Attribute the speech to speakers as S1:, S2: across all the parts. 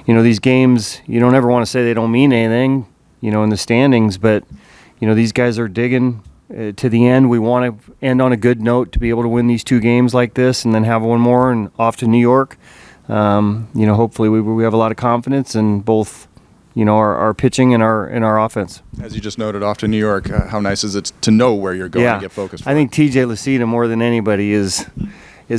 S1: these games, you don't ever want to say they don't mean anything, in the standings, but, these guys are digging to the end. We want to end on a good note to be able to win these 2 games like this and then have one more and off to New York. Hopefully we have a lot of confidence in both, our pitching and our offense.
S2: As you just noted, off to New York, how nice is it to know where you're going to get focused?
S1: I think TJ Lacita more than anybody is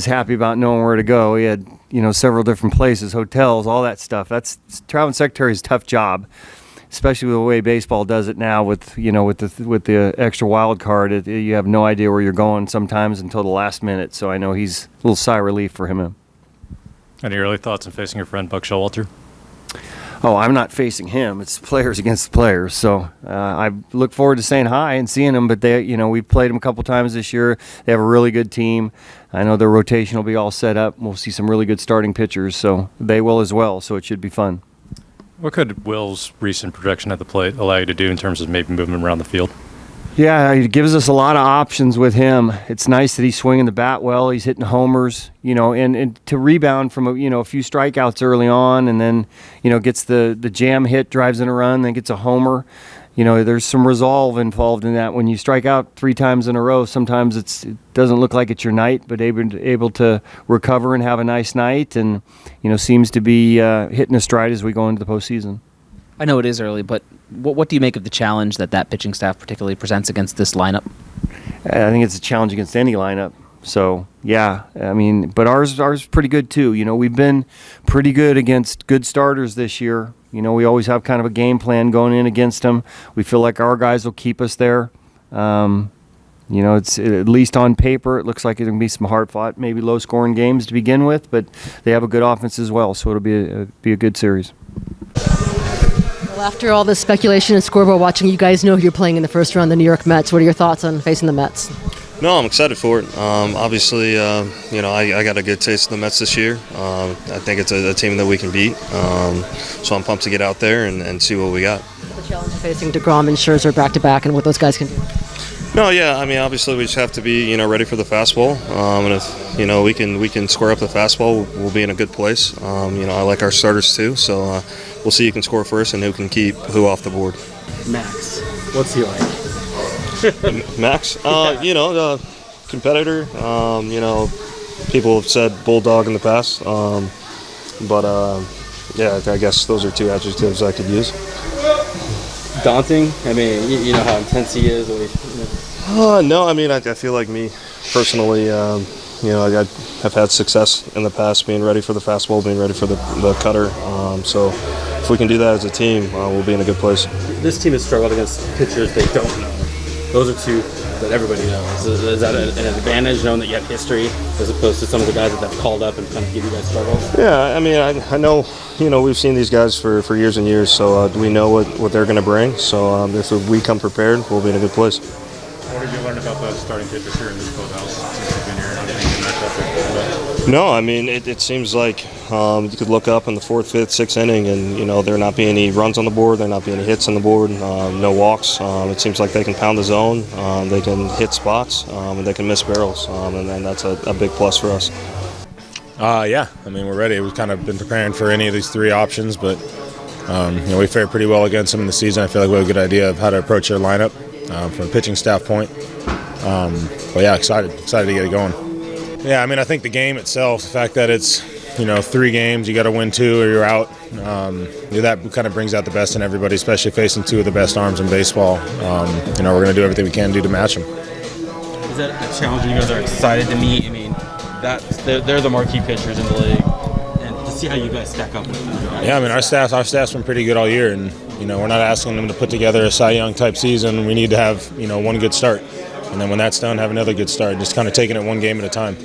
S1: happy about knowing where to go. He had, several different places, hotels, all that stuff. That's traveling secretary is a tough job, especially with the way baseball does it now with the extra wild card. You have no idea where you're going sometimes until the last minute. So I know he's a little sigh of relief for him.
S3: Any early thoughts on facing your friend Buck Showalter?
S1: Oh, I'm not facing him. It's players against players. So I look forward to saying hi and seeing them. But we've played them a couple times this year. They have a really good team. I know their rotation will be all set up. We'll see some really good starting pitchers. So they will as well. So it should be fun.
S3: What could Will's recent projection at the plate allow you to do in terms of maybe moving him around the field?
S1: Yeah, it gives us a lot of options with him. It's nice that he's swinging the bat well. He's hitting homers, and to rebound from a few strikeouts early on, and then gets the jam hit, drives in a run, then gets a homer. There's some resolve involved in that. When you strike out 3 times in a row, sometimes it doesn't look like it's your night, but able to recover and have a nice night, and seems to be hitting a stride as we go into the postseason.
S4: I know it is early, but what do you make of the challenge that pitching staff particularly presents against this lineup?
S1: I think it's a challenge against any lineup. So, yeah, but ours is pretty good too. We've been pretty good against good starters this year. We always have kind of a game plan going in against them. We feel like our guys will keep us there. It's at least on paper, it looks like it'll be some hard-fought, maybe low-scoring games to begin with, but they have a good offense as well, so it'll be a good series.
S5: Well, after all this speculation and scoreboard watching, you guys know who you're playing in the first round, the New York Mets. What are your thoughts on facing the Mets?
S6: No, I'm excited for it. Obviously, I got a good taste of the Mets this year. I think it's a team that we can beat. So I'm pumped to get out there and see what we got.
S5: The challenge of facing DeGrom and Scherzer back-to-back and what those guys can do.
S6: No, yeah, obviously we just have to be, ready for the fastball. And if, we can square up the fastball, we'll be in a good place. I like our starters too, so we'll see who can score first and who can keep who off the board.
S7: Max, what's he like?
S6: Max, competitor. People have said bulldog in the past, but I guess those are 2 adjectives I could use.
S7: Daunting? You know how intense he is.
S6: No, I feel like me personally. I have had success in the past being ready for the fastball, being ready for the cutter. So if we can do that as a team, we'll be in a good place.
S7: This team has struggled against pitchers they don't know. Those are 2 that everybody knows. Is that an advantage, knowing that you have history, as opposed to some of the guys that have called up and kind of give you guys struggles?
S6: Yeah, I know, we've seen these guys for years and years, so we know what they're going to bring. So if we come prepared, we'll be in a good place.
S3: What did you learn about the starting pitchers here in this clubhouse since you've been here? How do you think you match up?
S6: No, it seems like you could look up in the 4th, 5th, 6th inning and, there not be any runs on the board, there not be any hits on the board, no walks. It seems like they can pound the zone, they can hit spots, and they can miss barrels, and then that's a big plus for us.
S8: Yeah, we're ready. We've kind of been preparing for any of these 3 options, but we fared pretty well against them in the season. I feel like we have a good idea of how to approach their lineup from a pitching staff point. But yeah, excited to get it going. Yeah, I think the game itself, the fact that it's 3 games, you got to win 2 or you're out. That kind of brings out the best in everybody, especially facing 2 of the best arms in baseball. We're going to do everything we can do to match them.
S7: Is that a challenge you guys are excited to meet? They're the marquee pitchers in the league, and to see how you guys stack up with them.
S8: Yeah, our staff's been pretty good all year, and we're not asking them to put together a Cy Young type season. We need to have one good start, and then when that's done, have another good start. Just kind of taking it one game at a time.